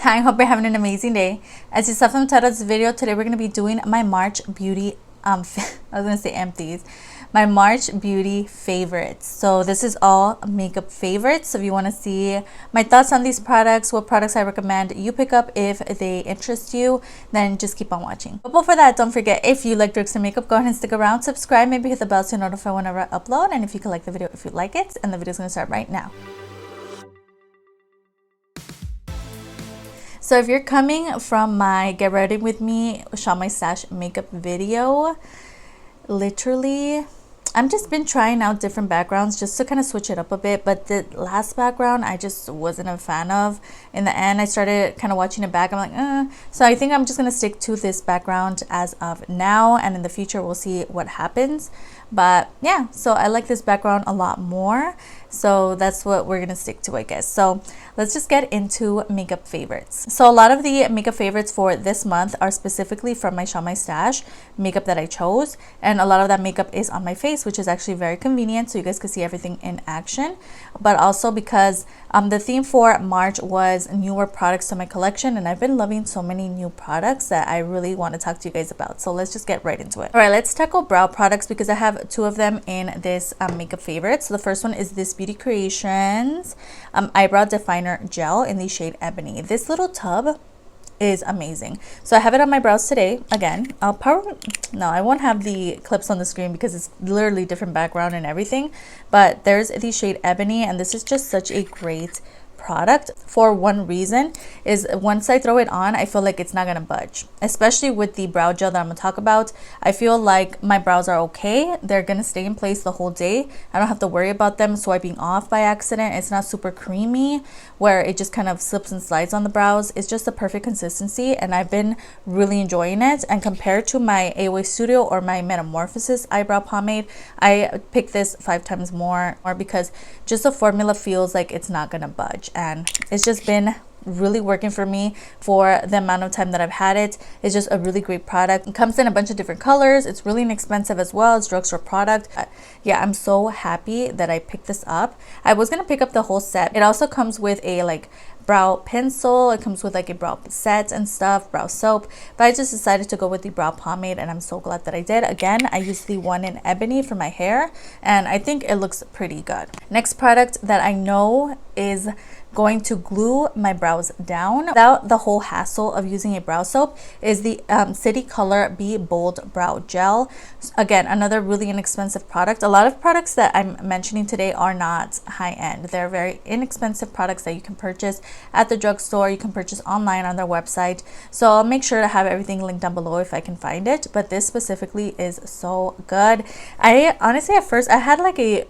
Hi, I hope you're having an amazing day. As you saw from the title of this video, today we're going to be doing my March beauty, I was going to say empties, my March beauty favorites. So this is all makeup favorites. So if you want to see my thoughts on these products, what products I recommend you pick up if they interest you, then just keep on watching. But before that, don't forget, if you like tricks and makeup, go ahead and stick around, subscribe, maybe hit the bell to notify whenever I upload, and if you could like the video if you like it. And the video is going to start right now. So if you're coming from my Get Ready With Me Shop My Stash makeup video, literally, I've just been trying out different backgrounds just to kind of switch it up a bit. But the last background, I just wasn't a fan of. In the end, I started kind of watching it back. I'm like, So I think I'm just going to stick to this background as of now. And in the future, we'll see what happens. But yeah, so I like this background a lot more. So that's what we're going to stick to, I guess. So let's just get into makeup favorites. So a lot of the makeup favorites for this month are specifically from my Shop My Stash makeup that I chose. And a lot of that makeup is on my face, which is actually very convenient. So you guys can see everything in action. But also because the theme for March was newer products to my collection. And I've been loving so many new products that I really want to talk to you guys about. So let's just get right into it. All right, let's tackle brow products because I have two of them in this makeup favorites. So the first one is this Beauty Creations Eyebrow Definer Gel in the shade Ebony. This little tub is amazing. So I have it on my brows today. Again, I won't have the clips on the screen because it's literally different background and everything. But there's the shade Ebony, and this is just such a great product for one reason is once I throw it on, I feel like it's not gonna budge, especially with the brow gel that I'm gonna talk about. I feel like my brows are okay. They're gonna stay in place the whole day. I don't have to worry about them swiping off by accident. It's not super creamy where it just kind of slips and slides on the brows. It's just a perfect consistency, and I've been really enjoying it. And compared to my AOA Studio or my Metamorphosis eyebrow pomade, I pick this 5 times more because just the formula feels like it's not gonna budge. And it's just been really working for me for the amount of time that I've had it. It's just a really great product. It comes in a bunch of different colors. It's really inexpensive as well. It's drugstore product. Yeah, I'm so happy that I picked this up. I was gonna pick up the whole set. It also comes with a brow pencil. It comes with a brow set and stuff, brow soap, but I just decided to go with the brow pomade, and I'm so glad that I did. Again, I used the one in Ebony for my hair, and I think it looks pretty good. Next product that I know is going to glue my brows down without the whole hassle of using a brow soap is the City Color Be Bold Brow Gel. Again, another really inexpensive product. A lot of products that I'm mentioning today are not high-end. They're very inexpensive products that you can purchase at the drugstore. You can purchase online on their website. So I'll make sure to have everything linked down below if I can find it. But this specifically is so good. I honestly, at first, I had a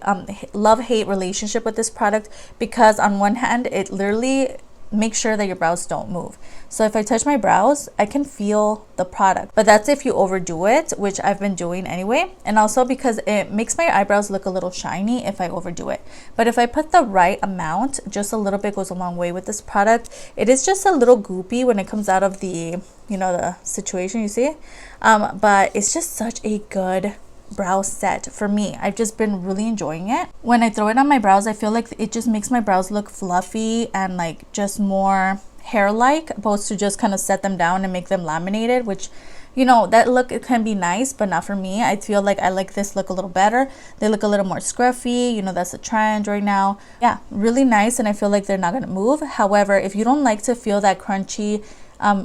love-hate relationship with this product because on one hand, it literally makes sure that your brows don't move. So if I touch my brows, I can feel the product. But that's if you overdo it, which I've been doing anyway. And also because it makes my eyebrows look a little shiny if I overdo it. But if I put the right amount, just a little bit goes a long way with this product. It is just a little goopy when it comes out of the, the situation, you see. But it's just such a good brow set for me. I've just been really enjoying it. When I throw it on my brows, I feel like it just makes my brows look fluffy and just more hair-like, opposed to just kind of set them down and make them laminated, which that look, it can be nice, but not for me. I feel like I like this look a little better. They look a little more scruffy, that's a trend right now. Yeah, really nice, and I feel like they're not gonna move. However, if you don't like to feel that crunchy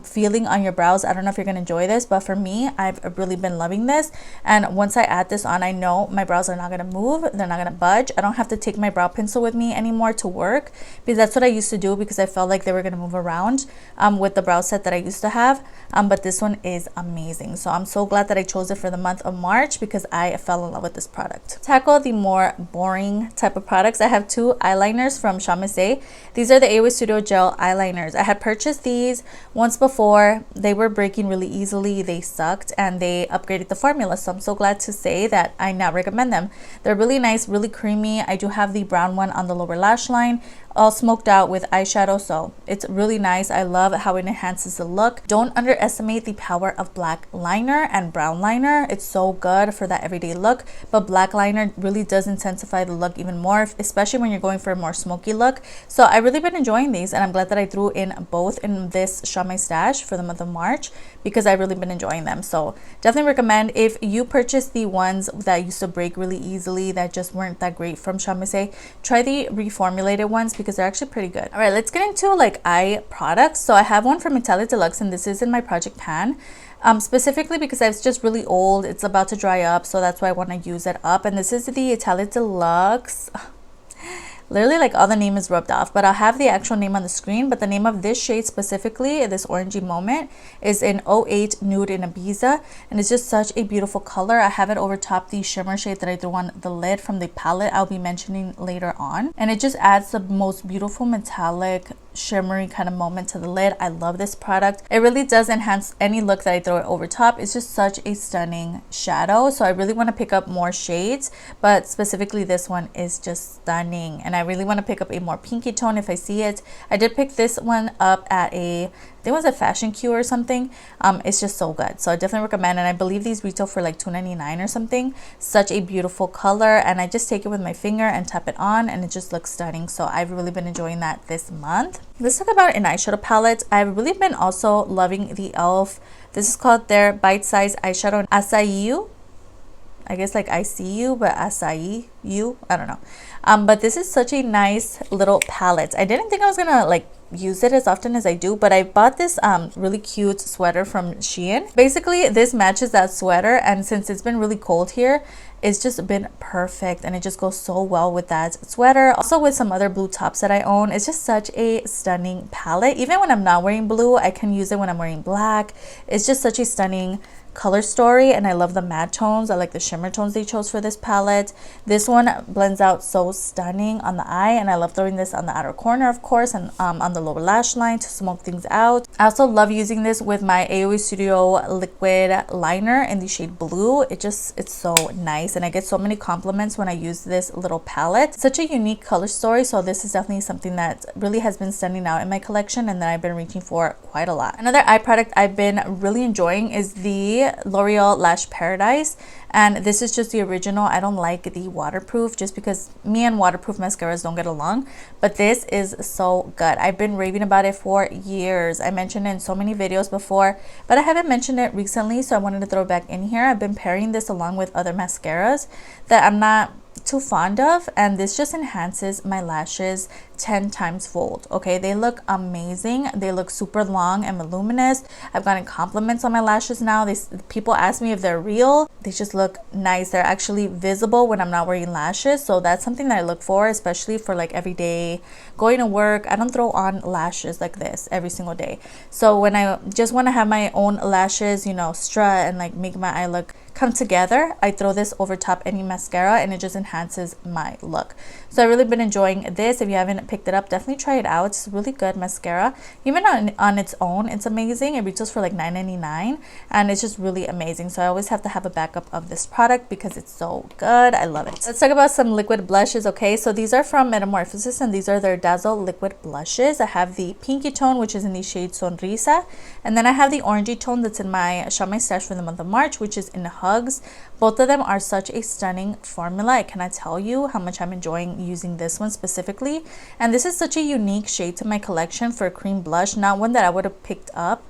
feeling on your brows, I don't know if you're gonna enjoy this, but for me, I've really been loving this. And once I add this on, I know my brows are not gonna move, they're not gonna budge. I don't have to take my brow pencil with me anymore to work, because that's what I used to do because I felt like they were gonna move around with the brow set that I used to have. But this one is amazing, so I'm so glad that I chose it for the month of March because I fell in love with this product. Tackle the more boring type of products. I have 2 eyeliners from Amuse. These are the AOA Studio Gel eyeliners. I had purchased these once before. They were breaking really easily, they sucked, and they upgraded the formula, so I'm so glad to say that I now recommend them. They're really nice, really creamy. I do have the brown one on the lower lash line. all smoked out with eyeshadow, so it's really nice. I love how it enhances the look. Don't underestimate the power of black liner and brown liner. It's so good for that everyday look, but black liner really does intensify the look even more, especially when you're going for a more smoky look. So I've really been enjoying these, and I'm glad that I threw in both in this Shop My Stash for the month of March, because I've really been enjoying them. So definitely recommend, if you purchase the ones that used to break really easily, that just weren't that great from Shop My Stash, try the reformulated ones because they're actually pretty good. All right, let's get into like eye products. So I have one from Metallic Deluxe, and this is in my project pan. Specifically because it's just really old, it's about to dry up, so that's why I want to use it up. And this is the Metallic Deluxe. Literally like all the name is rubbed off, but I'll have the actual name on the screen. But the name of this shade specifically, this orangey moment, is in 08 Nude in Ibiza, and it's just such a beautiful color. I have it over top the shimmer shade that I threw on the lid from the palette I'll be mentioning later on, and it just adds the most beautiful metallic shimmery kind of moment to the lid. I love this product. It really does enhance any look that I throw it over top. It's just such a stunning shadow, so I really want to pick up more shades, but specifically this one is just stunning, and I really want to pick up a more pinky tone if I see it. I did pick this one up at I think it was a Fashion Q or something. It's just so good, so I definitely recommend, and I believe these retail for like $2.99 or something. Such a beautiful color, and I just take it with my finger and tap it on, and it just looks stunning. So I've really been enjoying that this month. Let's talk about an eyeshadow palette. I've really been also loving the e.l.f. This is called their Bite Size Eyeshadow Acai. I guess like I see you, but acai you, I don't know. But this is such a nice little palette. I didn't think I was gonna like use it as often as I do, but I bought this really cute sweater from Shein. Basically this matches that sweater, and since it's been really cold here, it's just been perfect, and it just goes so well with that sweater. Also with some other blue tops that I own. It's just such a stunning palette. Even when I'm not wearing blue, I can use it when I'm wearing black. It's just such a stunning color story, and I love the matte tones. I like the shimmer tones they chose for this palette. This one blends out so stunning on the eye, and I love throwing this on the outer corner, of course, and on the lower lash line to smoke things out. I also love using this with my AOE Studio liquid liner in the shade blue. It's so nice, and I get so many compliments when I use this little palette. Such a unique color story, so this is definitely something that really has been standing out in my collection and that I've been reaching for quite a lot. Another eye product I've been really enjoying is the L'Oreal Lash Paradise, and this is just the original. I don't like the waterproof just because me and waterproof mascaras don't get along, but this is so good. I've been raving about it for years. I mentioned it in so many videos before, but I haven't mentioned it recently, so I wanted to throw it back in here. I've been pairing this along with other mascaras that I'm not too fond of, and this just enhances my lashes 10 times fold. Okay, they look amazing. They look super long and voluminous. I've gotten compliments on my lashes now. People ask me if they're real. They just look nice. They're actually visible when I'm not wearing lashes, so that's something that I look for, especially for like every day going to work. I don't throw on lashes like this every single day, so when I just want to have my own lashes, you know, strut and like make my eye look come together, I throw this over top any mascara, and it just enhances my look. So I've really been enjoying this. If you haven't picked it up, definitely try it out. It's a really good mascara. Even on its own, it's amazing. It retails for like $9.99, and it's just really amazing. So I always have to have a backup of this product because it's so good. I love it. Let's talk about some liquid blushes. Okay, so these are from Metamorphosis, and these are their Dazzle liquid blushes. I have the pinky tone, which is in the shade Sonrisa, and then I have the orangey tone that's in my Shop My Stash for the month of March, which is in Hugs. Both of them are such a stunning formula. I cannot tell you how much I'm enjoying using this one specifically, and this is such a unique shade to my collection for a cream blush, not one that I would have picked up.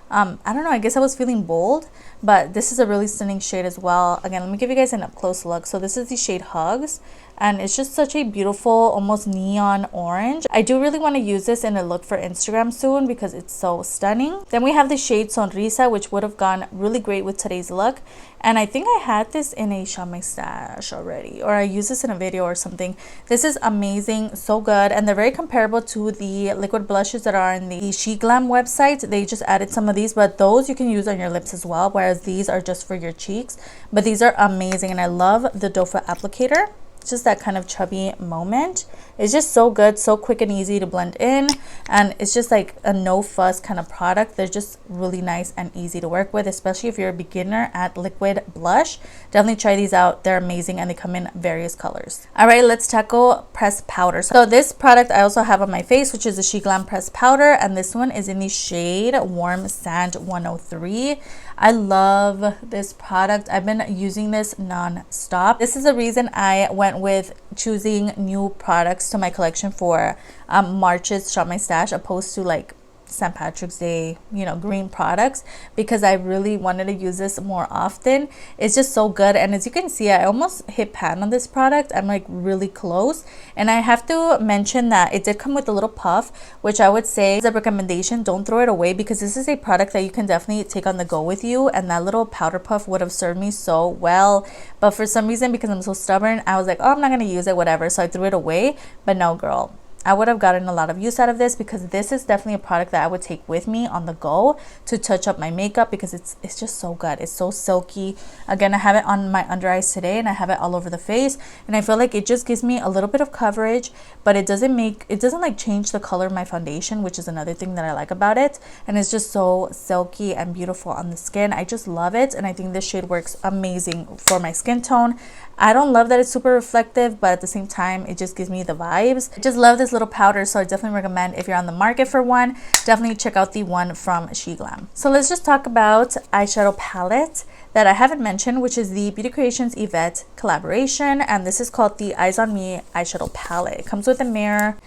I don't know, I guess I was feeling bold, but this is a really stunning shade as well. Again, let me give you guys an up close look. So this is the shade Hugs, and it's just such a beautiful almost neon orange. I do really want to use this in a look for Instagram soon because it's so stunning. Then we have the shade Sonrisa, which would have gone really great with today's look, and I think I had this in a Shop My Stash already, or I used this in a video or something. This is amazing, so good, and they're very comparable to the liquid blushes that are in the She Glam website. They just added some of these, but those you can use on your lips as well, whereas these are just for your cheeks. But these are amazing, and I love the doe foot applicator. just that kind of chubby moment. It's just so good, so quick and easy to blend in, and it's just like a no fuss kind of product. They're just really nice and easy to work with, especially if you're a beginner at liquid blush. Definitely try these out. They're amazing and they come in various colors. All right, let's tackle pressed powder. So this product I also have on my face, which is the She Glam pressed powder, and this one is in the shade Warm Sand 103. I love this product. I've been using this non-stop. This is the reason I went with choosing new products to my collection for March's Shop My Stash, opposed to like St. Patrick's Day, you know, green products, because I really wanted to use this more often. It's just so good, and as you can see, I almost hit pan on this product. I'm like really close, and I have to mention that it did come with a little puff, which I would say is a recommendation. Don't throw it away, because this is a product that you can definitely take on the go with you, and that little powder puff would have served me so well. But for some reason, because I'm so stubborn, I was like, oh, I'm not gonna use it, whatever, so I threw it away. But no, girl, I would have gotten a lot of use out of this, because this is definitely a product that I would take with me on the go to touch up my makeup, because it's just so good. It's so silky. Again, I have it on my under eyes today, and I have it all over the face, and I feel like it just gives me a little bit of coverage, but it doesn't like change the color of my foundation, which is another thing that I like about it. And it's just so silky and beautiful on the skin. I just love it, and I think this shade works amazing for my skin tone. I don't love that it's super reflective, but at the same time, it just gives me the vibes. I just love this little powder, so I definitely recommend, if you're on the market for one, definitely check out the one from She Glam. So let's just talk about eyeshadow palette that I haven't mentioned, which is the Beauty Creations Yvette collaboration, and this is called the Eyes on Me eyeshadow palette. It comes with a mirror.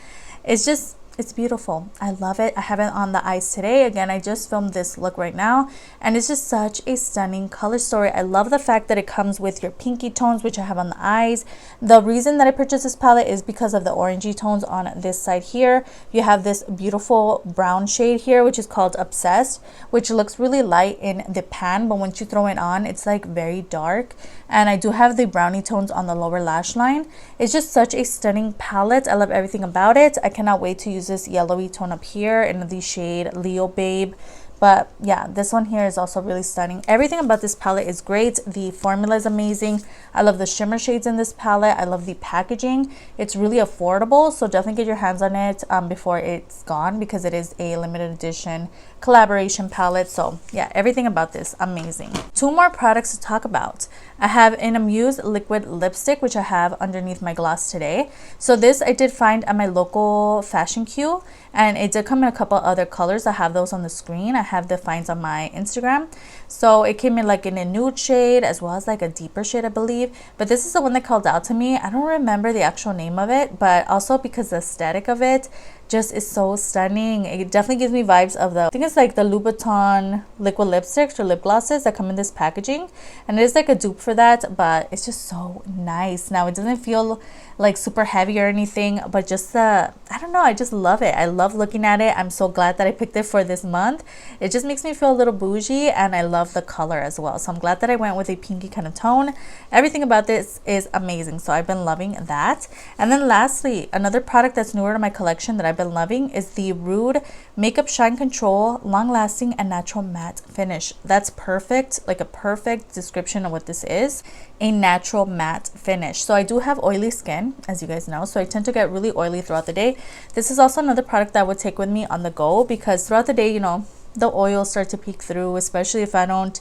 It's beautiful. I love it. I have it on the eyes today. Again, I just filmed this look right now, and it's just such a stunning color story. I love the fact that it comes with your pinky tones, which I have on the eyes. The reason that I purchased this palette is because of the orangey tones on this side here. You have this beautiful brown shade here, which is called Obsessed, which looks really light in the pan, but once you throw it on, it's like very dark. And I do have the brownie tones on the lower lash line. It's just such a stunning palette. I love everything about it. I cannot wait to use this yellowy tone up here in the shade Leo Babe. But yeah, this one here is also really stunning. Everything about this palette is great. The formula is amazing. I love the shimmer shades in this palette. I love the packaging. It's really affordable, so definitely get your hands on it before it's gone, because it is a limited edition collaboration palette. So yeah, everything about this amazing. Two more products to talk about. I have an Amuse liquid lipstick, which I have underneath my gloss today. So this I did find at my local fashion queue, and it did come in a couple other colors. I have those on the screen. I have the finds on my Instagram. So it came in like in a nude shade, as well as like a deeper shade, I believe. But this is the one that called out to me. I don't remember the actual name of it, but also because the aesthetic of it just is so stunning. It definitely gives me vibes of I think it's like the Louboutin liquid lipsticks or lip glosses that come in this packaging, and it is like a dupe for that, but it's just so nice. Now it doesn't feel like super heavy or anything, but just I don't know, I just love it. I love looking at it. I'm so glad that I picked it for this month. It just makes me feel a little bougie, and I love the color as well, so I'm glad that I went with a pinky kind of tone. Everything about this is amazing, so I've been loving that. And then lastly, another product that's newer to my collection that I've been loving is the Rude Makeup Shine Control Long Lasting and Natural Matte Finish. That's perfect, like a perfect description of what this is, a natural matte finish. So I do have oily skin, as you guys know, so I tend to get really oily throughout the day. This is also another product that I would take with me on the go, because throughout the day, you know, the oils start to peek through, especially if I don't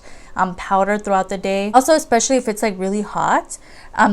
powder throughout the day. Also, especially if it's like really hot,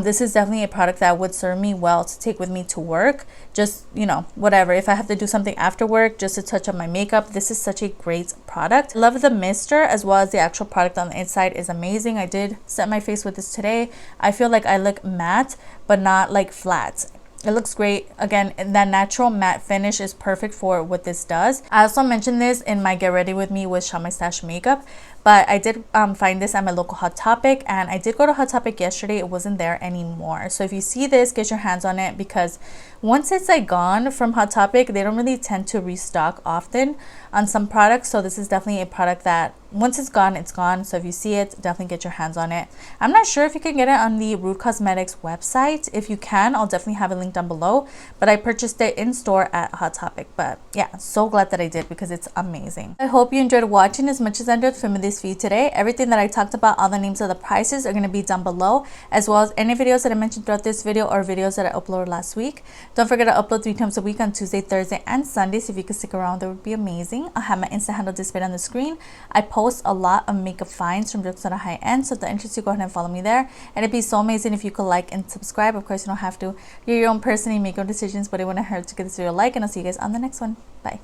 this is definitely a product that would serve me well to take with me to work. Just, you know, whatever, if I have to do something after work just to touch up my makeup, this is such a great product. Love the mister, as well as the actual product on the inside is amazing. I did set my face with this today. I feel like I look matte, but not like flat. It looks great. Again, that natural matte finish is perfect for what this does. I also mentioned this in my Get Ready With Me with Shop My Stash makeup, but I did find this at my local Hot Topic, and I did go to Hot Topic yesterday. It wasn't there anymore. So if you see this, get your hands on it, because once it's like gone from Hot Topic, they don't really tend to restock often on some products. So this is definitely a product that once it's gone, it's gone. So if you see it, definitely get your hands on it. I'm not sure if you can get it on the Rude Cosmetics website. If you can, I'll definitely have a link down below, but I purchased it in store at Hot Topic. But yeah, so glad that I did, because it's amazing. I hope you enjoyed watching as much as I did filming this this for you today. Everything that I talked about, all the names of the prices are going to be down below, as well as any videos that I mentioned throughout this video or videos that I uploaded last week. Don't forget to upload 3 times a week on Tuesday, Thursday, and Sundays. If you could stick around, that would be amazing. I'll have my Insta handle displayed on the screen. I post a lot of makeup finds from drugstore to high end, so if they're interested, go ahead and follow me there. And it'd be so amazing if you could like and subscribe. Of course, you don't have to. You're your own person, you make your own decisions, but it wouldn't hurt to give this video a like, and I'll see you guys on the next one. Bye.